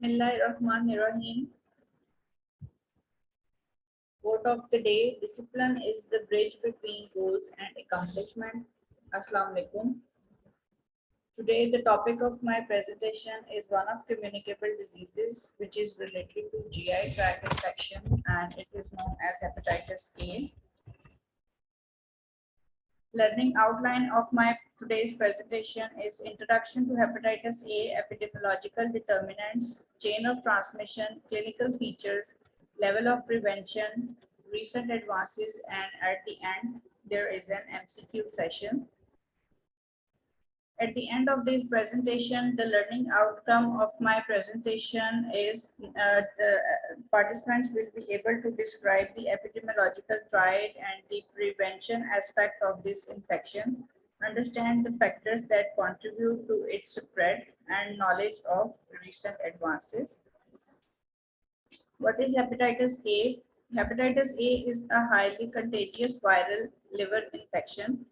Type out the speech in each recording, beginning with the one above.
Bismillahirrahmanirrahim. Quote of the day: discipline is the bridge between goals and accomplishment. Assalamu alaikum. Today, the topic of my presentation is one of communicable diseases, which is related to GI tract infection, and it is known as hepatitis A. Learning outline of my today's presentation is introduction to hepatitis A, epidemiological determinants, chain of transmission, clinical features, level of prevention, recent advances, and at the end, there is an MCQ session. At the end of this presentation, the learning outcome of my presentation is the participants will be able to describe the epidemiological triad and the prevention aspect of this infection, understand the factors that contribute to its spread, and knowledge of recent advances. What is hepatitis A? Hepatitis A is a highly contagious viral liver infection.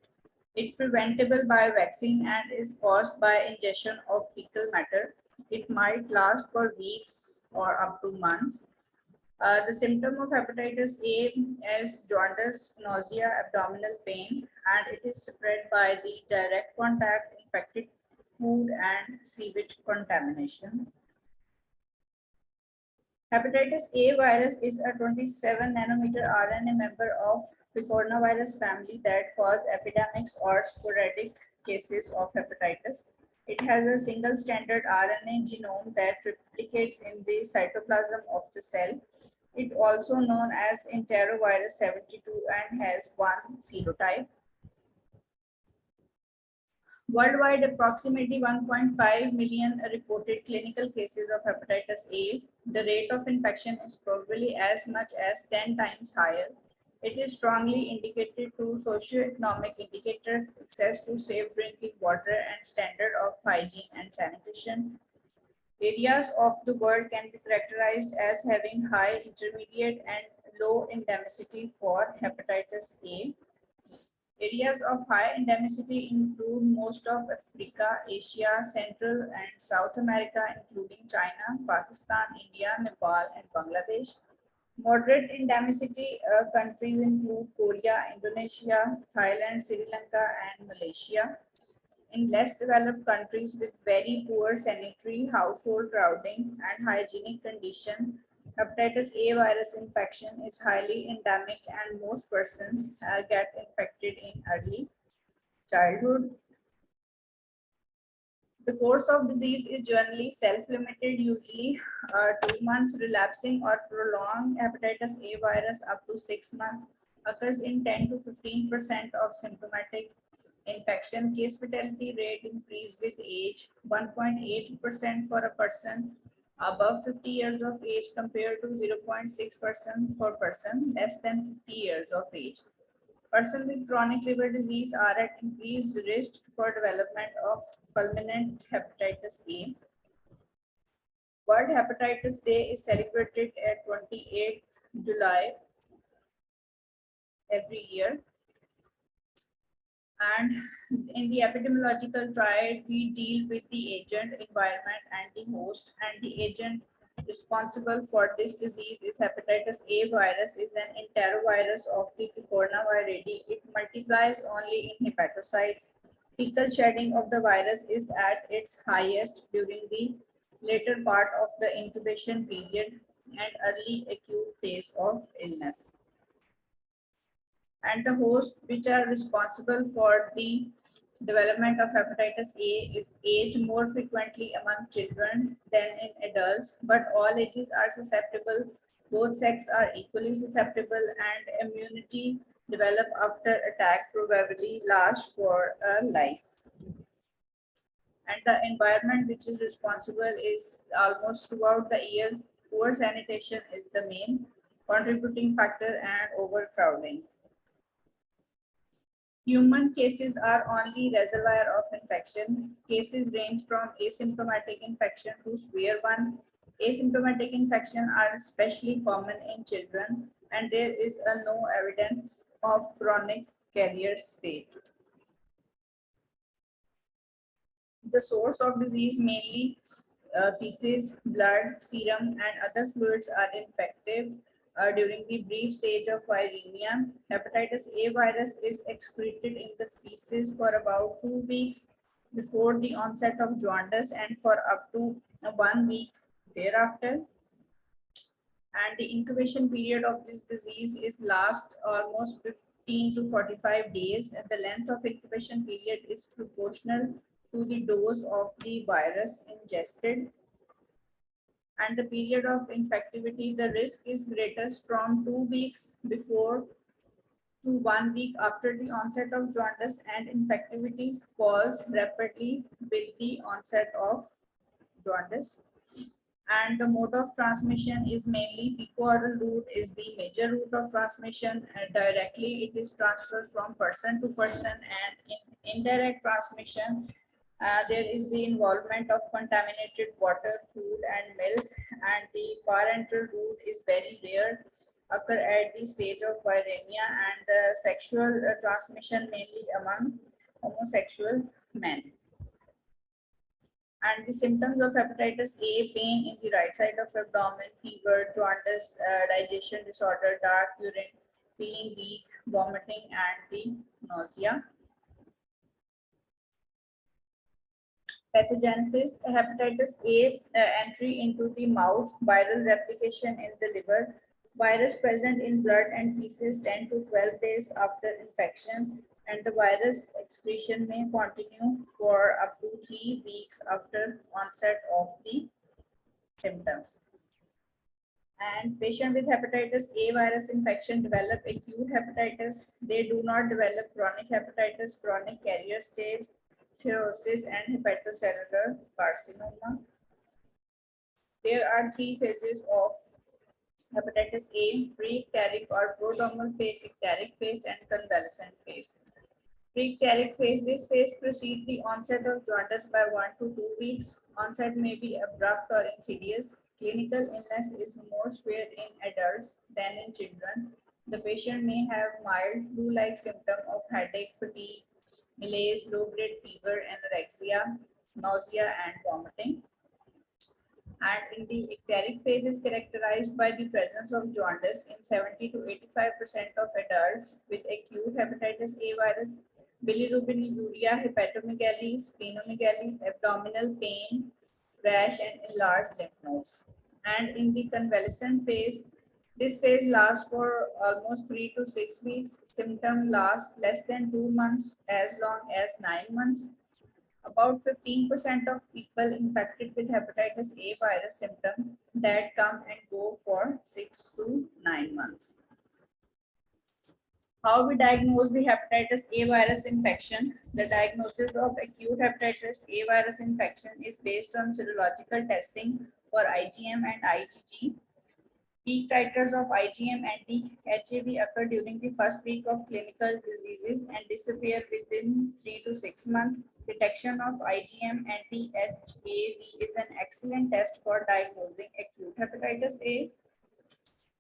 It's preventable by vaccine and is caused by ingestion of fecal matter. It might last for weeks or up to months. The symptom of hepatitis A is jaundice, nausea, abdominal pain, and it is spread by the direct contact, infected food, and sewage contamination. Hepatitis A virus is a 27 nanometer RNA member of the coronavirus family that cause epidemics or sporadic cases of hepatitis. It has a single standard RNA genome that replicates in the cytoplasm of the cell. It also known as enterovirus 72 and has one serotype. Worldwide, approximately 1.5 million reported clinical cases of hepatitis A. The rate of infection is probably as much as 10 times higher. It is strongly indicated to socioeconomic indicators, access to safe drinking water, and standard of hygiene and sanitation. Areas of the world can be characterized as having high, intermediate, and low endemicity for hepatitis A. Areas of high endemicity include most of Africa, Asia, Central and South America, including China, Pakistan, India, Nepal, and Bangladesh. Moderate endemicity countries include Korea, Indonesia, Thailand, Sri Lanka, and Malaysia. In less developed countries with very poor sanitary, household crowding, and hygienic conditions, hepatitis A virus infection is highly endemic and most persons get infected in early childhood. The course of disease is generally self-limited, usually 2 months. Relapsing or prolonged hepatitis A virus up to 6 months occurs in 10 to 15% of symptomatic infection. Case fatality rate increase with age, 1.8% for a person above 50 years of age compared to 0.6% for person less than 50 years of age. Persons with chronic liver disease are at increased risk for development of fulminant hepatitis A. World Hepatitis Day is celebrated at 28th July every year. And in the epidemiological triad, we deal with the agent, environment, and the host. And the agent responsible for this disease is hepatitis A virus, is an enterovirus of the coronavirus. It multiplies only in hepatocytes. Fecal shedding of the virus is at its highest during the later part of the incubation period and early acute phase of illness. And the hosts which are responsible for the development of hepatitis A is age more frequently among children than in adults, but all ages are susceptible. Both sexes are equally susceptible, and immunity developed after attack probably lasts for a life. And the environment which is responsible is almost throughout the year. Poor sanitation is the main contributing factor and overcrowding. Human cases are only reservoir of infection. Cases range from asymptomatic infection to severe one. Asymptomatic infection are especially common in children, and there is no evidence of chronic carrier state. The source of disease mainly feces, blood, serum, and other fluids are infective during the brief stage of viremia. Hepatitis A virus is excreted in the feces for about 2 weeks before the onset of jaundice and for up to 1 week thereafter. And the incubation period of this disease is last almost 15 to 45 days, and the length of incubation period is proportional to the dose of the virus ingested. And the period of infectivity, the risk is greatest from 2 weeks before to 1 week after the onset of jaundice, and infectivity falls rapidly with the onset of jaundice. And the mode of transmission is mainly fecal-oral route is the major route of transmission. Directly it is transferred from person to person, and in indirect transmission there is the involvement of contaminated water, food and milk, and the parenteral route is very rare, occur at the stage of viremia, and sexual transmission mainly among homosexual men. And the symptoms of hepatitis A: pain in the right side of abdomen, fever, jaundice, digestion disorder, dark urine, feeling weak, vomiting, and the nausea. Pathogenesis: hepatitis A entry into the mouth, viral replication in the liver, virus present in blood and feces 10 to 12 days after infection, and the virus excretion may continue for up to 3 weeks after onset of the symptoms. And patients with hepatitis A virus infection develop acute hepatitis. They do not develop chronic hepatitis, chronic carrier stage, cirrhosis, and hepatocellular carcinoma. There are 3 phases of hepatitis A: pre-icteric or prodromal phase, icteric phase, and convalescent phase. Pre-icteric phase: this phase precedes the onset of jaundice by 1 to 2 weeks. Onset may be abrupt or insidious. Clinical illness is more severe in adults than in children. The patient may have mild flu-like symptom of headache, fatigue, malaise, low-grade fever, anorexia, nausea, and vomiting. And in the icteric phase is characterized by the presence of jaundice in 70 to 85% of adults with acute hepatitis A virus, bilirubinuria, hepatomegaly, splenomegaly, abdominal pain, rash, and enlarged lymph nodes. And in the convalescent phase, this phase lasts for almost 3 to 6 weeks. Symptoms last less than 2 months, as long as 9 months. About 15% of people infected with hepatitis A virus symptom that come and go for 6 to 9 months. How we diagnose the hepatitis A virus infection? The diagnosis of acute hepatitis A virus infection is based on serological testing for IgM and IgG. Peak titers of IgM anti-HAV occur during the first week of clinical diseases and disappear within 3 to 6 months. Detection of IgM anti-HAV is an excellent test for diagnosing acute hepatitis A.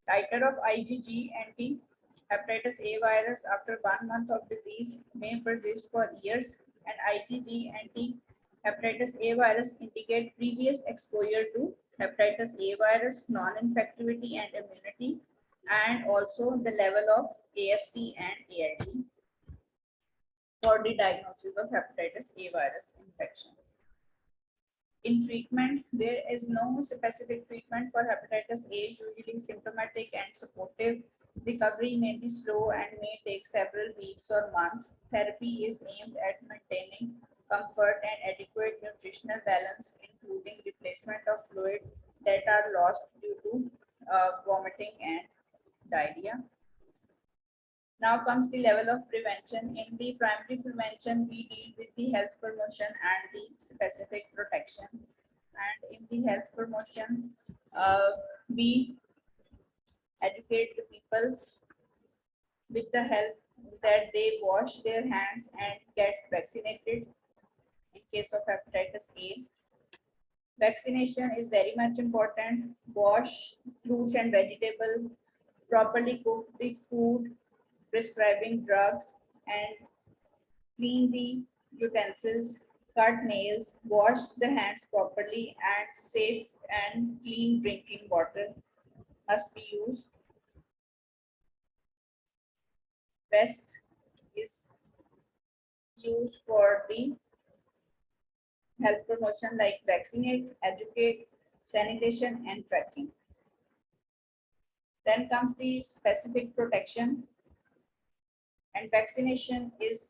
Titer of IgG anti-hepatitis A virus after 1 month of disease may persist for years, and IgG anti-hepatitis A virus indicate previous exposure to hepatitis A virus, non-infectivity and immunity, and also the level of AST and ALT for the diagnosis of hepatitis A virus infection. In treatment, there is no specific treatment for hepatitis A, usually symptomatic and supportive. Recovery may be slow and may take several weeks or months. Therapy is aimed at maintaining comfort and adequate nutritional balance, including replacement of fluid that are lost due to vomiting and diarrhea. Now comes the level of prevention. In the primary prevention, we deal with the health promotion and the specific protection. And in the health promotion, we educate the people with the help that they wash their hands and get vaccinated in case of hepatitis A. Vaccination is very much important. Wash fruits and vegetables, properly cook the food, prescribing drugs, and clean the utensils, cut nails, wash the hands properly, and safe and clean drinking water must be used. Best is used for the health promotion like vaccinate, educate, sanitation, and tracking. Then comes the specific protection, and vaccination is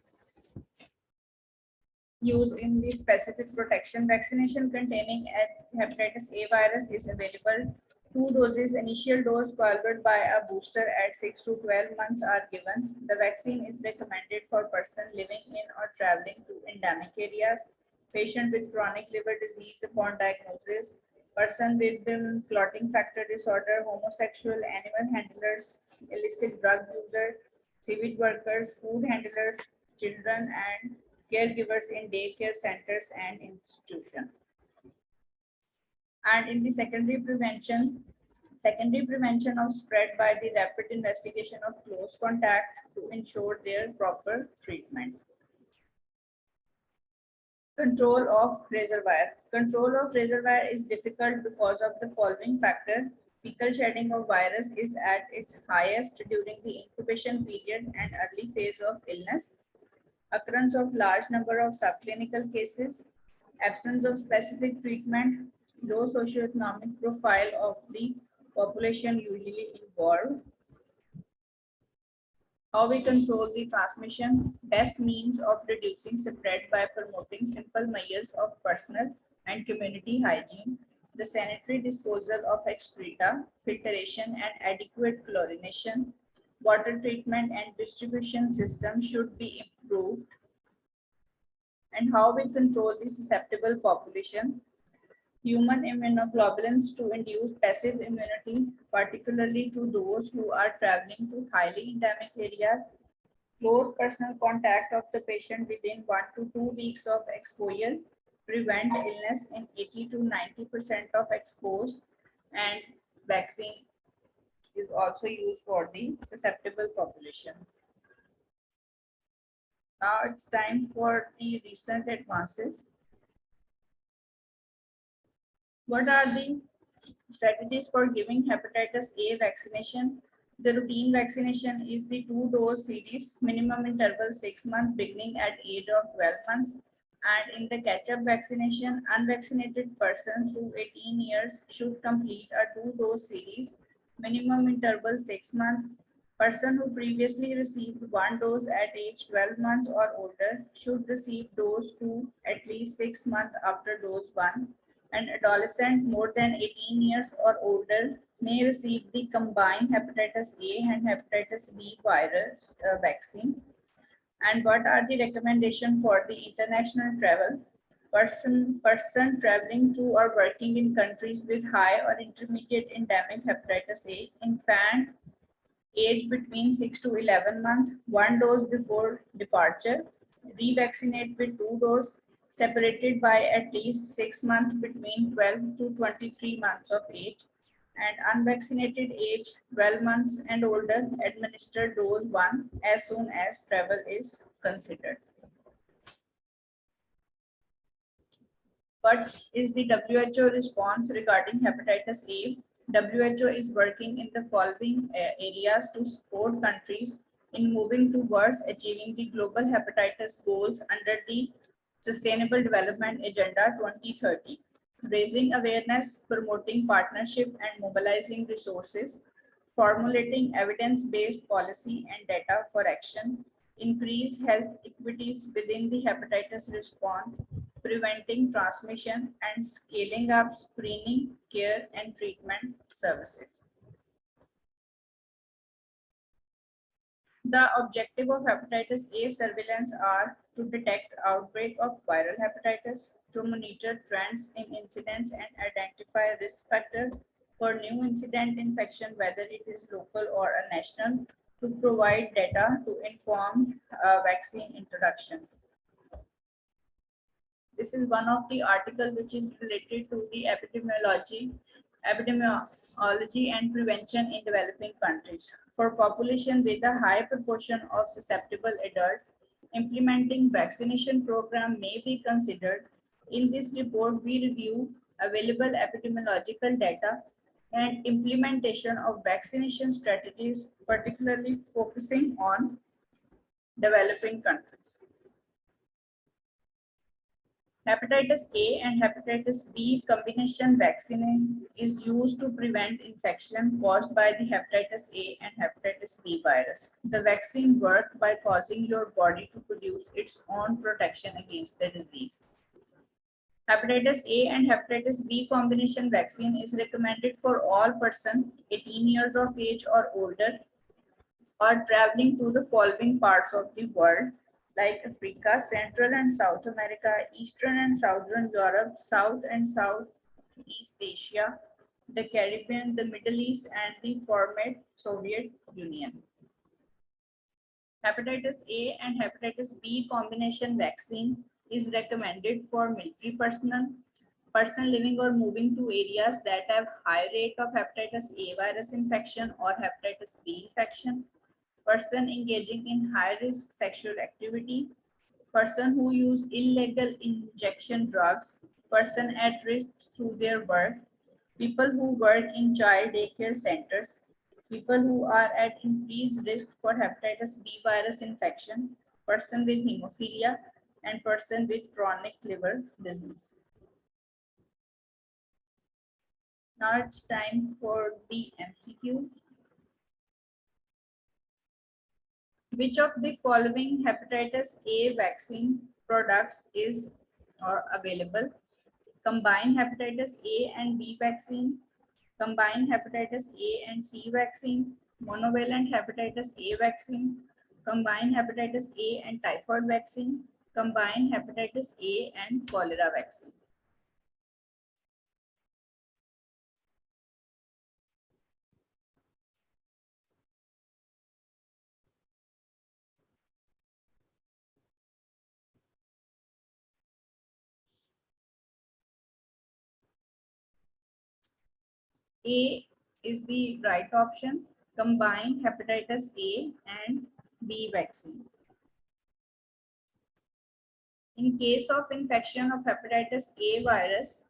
used in the specific protection. Vaccination containing hepatitis A virus is available. Two doses, initial dose followed by a booster at 6 to 12 months are given. The vaccine is recommended for persons living in or traveling to endemic areas, patient with chronic liver disease upon diagnosis, person with clotting factor disorder, homosexual, animal handlers, illicit drug user, sewage workers, food handlers, children, and caregivers in daycare centers and institutions. And in the secondary prevention of spread by the rapid investigation of close contact to ensure their proper treatment. Control of reservoir. Control of reservoir is difficult because of the following factor. Fecal shedding of virus is at its highest during the incubation period and early phase of illness. Occurrence of large number of subclinical cases, absence of specific treatment, low socioeconomic profile of the population usually involved. How we control the transmission? Best means of reducing spread by promoting simple measures of personal and community hygiene, the sanitary disposal of excreta, filtration and adequate chlorination, water treatment and distribution system should be improved. And how we control the susceptible population. Human immunoglobulins to induce passive immunity, particularly to those who are traveling to highly endemic areas. Close personal contact of the patient within 1 to 2 weeks of exposure prevent illness in 80 to 90% of exposed, and vaccine is also used for the susceptible population. Now it's time for the recent advances. What are the strategies for giving hepatitis A vaccination? The routine vaccination is the two-dose series, minimum interval 6 months, beginning at age of 12 months. And in the catch-up vaccination, unvaccinated persons through 18 years should complete a two-dose series, minimum interval 6 months. Person who previously received one dose at age 12 months or older should receive dose 2 at least 6 months after dose 1. An adolescent more than 18 years or older may receive the combined hepatitis A and hepatitis B virus vaccine. And what are the recommendations for the international travel? Person traveling to or working in countries with high or intermediate endemic hepatitis A, infant age between 6 to 11 months, one dose before departure, revaccinate with two doses, separated by at least 6 months between 12 to 23 months of age, and unvaccinated age 12 months and older, administer dose 1 as soon as travel is considered. What is the WHO response regarding hepatitis A? WHO is working in the following areas to support countries in moving towards achieving the global hepatitis goals under the Sustainable Development Agenda 2030. Raising awareness, promoting partnership and mobilizing resources, formulating evidence-based policy and data for action, increase health equities within the hepatitis response, preventing transmission, and scaling up screening, care, and treatment services. The objective of hepatitis A surveillance are to detect outbreak of viral hepatitis, to monitor trends in incidence and identify risk factors for new incident infection, whether it is local or a national, to provide data to inform vaccine introduction. This is one of the article which is related to the epidemiology and prevention in developing countries. For population with a high proportion of susceptible adults, implementing vaccination program may be considered. In this report, we review available epidemiological data and implementation of vaccination strategies, particularly focusing on developing countries. Hepatitis A and hepatitis B combination vaccine is used to prevent infection caused by the hepatitis A and hepatitis B virus. The vaccine works by causing your body to produce its own protection against the disease. Hepatitis A and hepatitis B combination vaccine is recommended for all persons 18 years of age or older or traveling to the following parts of the world like Africa, Central and South America, Eastern and Southern Europe, South and Southeast Asia, the Caribbean, the Middle East, and the former Soviet Union. Hepatitis A and hepatitis B combination vaccine is recommended for military personnel, person living or moving to areas that have high rate of hepatitis A virus infection or hepatitis B infection, person engaging in high risk sexual activity, person who use illegal injection drugs, person at risk through their work, people who work in child daycare centers, people who are at increased risk for hepatitis B virus infection, person with hemophilia, and person with chronic liver disease. Now it's time for the MCQs. Which of the following hepatitis A vaccine products is or available? Combined hepatitis A and B vaccine, combined hepatitis A and C vaccine, monovalent hepatitis A vaccine, combined hepatitis A and typhoid vaccine, combined hepatitis A and cholera vaccine. A is the right option, combined hepatitis A and B vaccine. In case of infection of hepatitis A virus,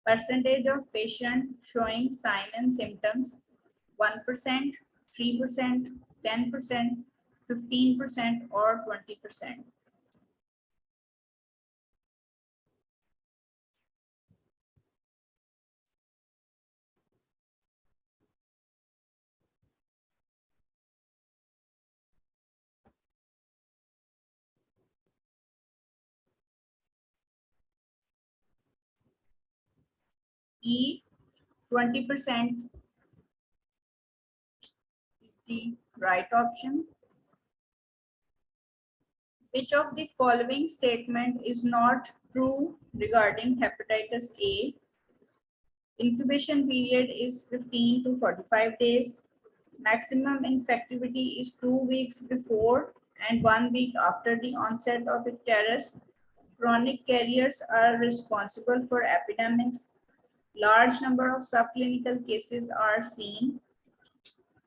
percentage of patients showing sign and symptoms 1%, 3%, 10%, 15%, or 20%. E, 20% is the right option. Which of the following statement is not true regarding hepatitis A? Incubation period is 15 to 45 days. Maximum infectivity is 2 weeks before and 1 week after the onset of icterus. Chronic carriers are responsible for epidemics. Large number of subclinical cases are seen.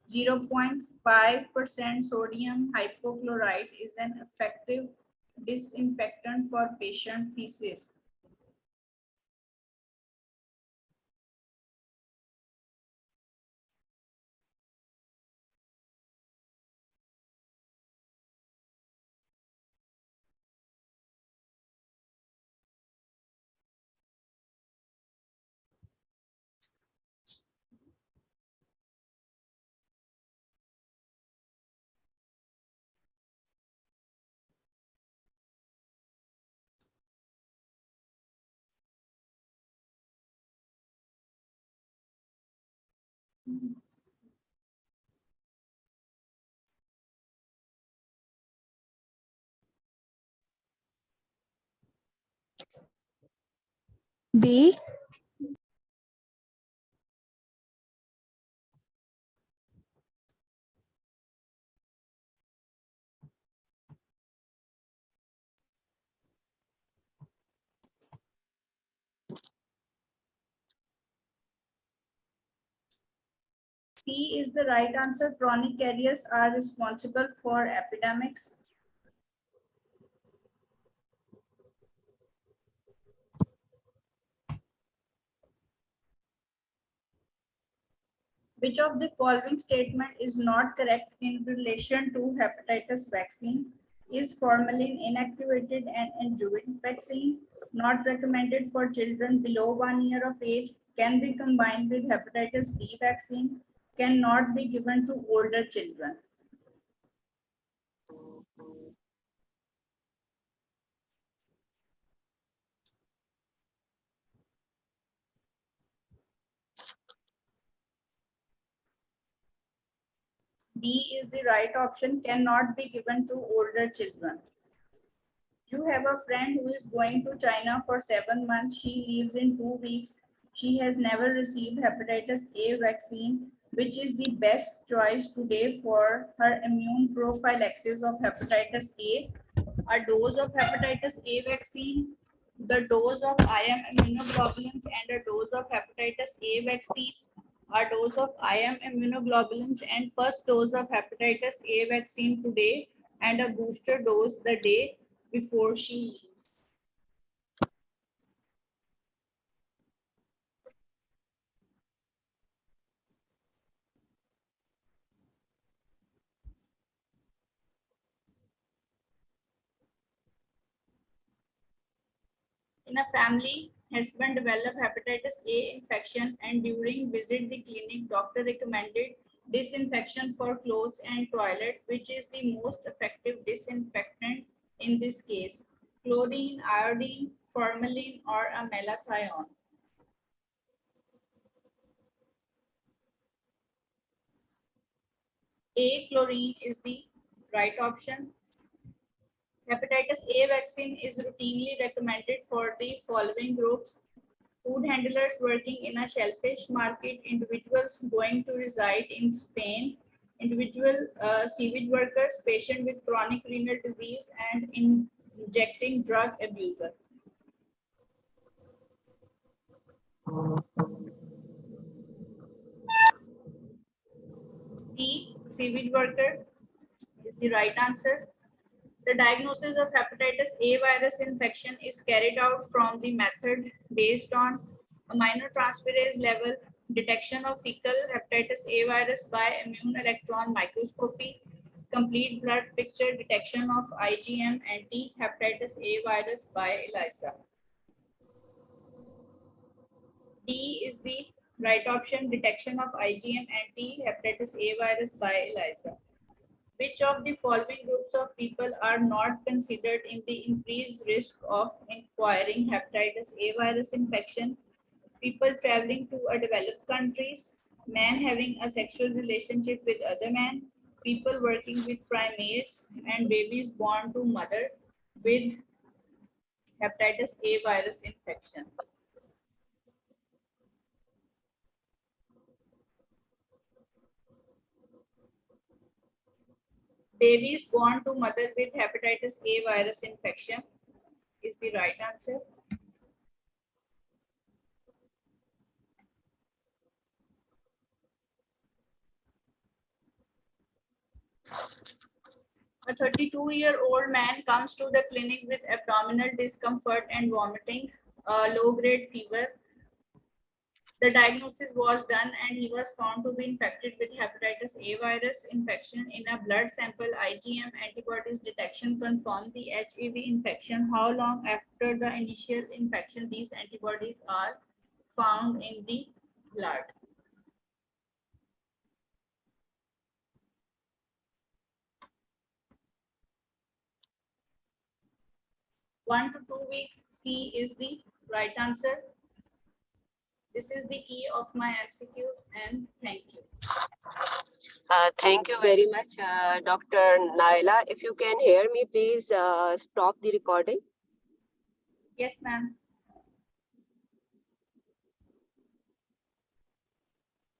0.5% sodium hypochlorite is an effective disinfectant for patient feces. B. C is the right answer. Chronic carriers are responsible for epidemics. Which of the following statement is not correct in relation to hepatitis vaccine? Is formalin inactivated and adjuvant vaccine not recommended for children below 1 year of age? Can be combined with hepatitis B vaccine? Cannot be given to older children. B is the right option, cannot be given to older children. You have a friend who is going to China for 7 months. She leaves in 2 weeks. She has never received hepatitis A vaccine. Which is the best choice today for her immune prophylaxis of hepatitis A? A dose of hepatitis A vaccine, the dose of IM immunoglobulins, and a dose of hepatitis A vaccine, a dose of IM immunoglobulins and first dose of hepatitis A vaccine today, and a booster dose the day before she leaves. In a family, husband developed hepatitis A infection and during visit the clinic, doctor recommended disinfection for clothes and toilet, which is the most effective disinfectant in this case? Chlorine, iodine, formalin, or a malathion? A, chlorine is the right option. Hepatitis A vaccine is routinely recommended for the following groups: food handlers working in a shellfish market, individuals going to reside in Spain, individual sewage workers, patient with chronic renal disease, and injecting drug abuser. C, sewage worker is the right answer. The diagnosis of hepatitis A virus infection is carried out from the method based on aminotransferase level, detection of fecal hepatitis A virus by immune electron microscopy, complete blood picture detection of IgM anti-hepatitis A virus by ELISA. D is the right option, detection of IgM anti-hepatitis A virus by ELISA. Which of the following groups of people are not considered in the increased risk of acquiring hepatitis A virus infection? People traveling to a developed countries, men having a sexual relationship with other men, people working with primates, and babies born to mother with hepatitis A virus infection. Babies born to mother with hepatitis A virus infection is the right answer. A 32-year-old man comes to the clinic with abdominal discomfort and vomiting, a low-grade fever. The diagnosis was done and he was found to be infected with hepatitis A virus infection. In a blood sample, IgM antibodies detection confirmed the HAV infection. How long after the initial infection these antibodies are found in the blood? 1 to 2 weeks. C is the right answer. This is the key of my MCQs and thank you. Thank you very much, Dr. Naila. If you can hear me, please stop the recording. Yes, ma'am.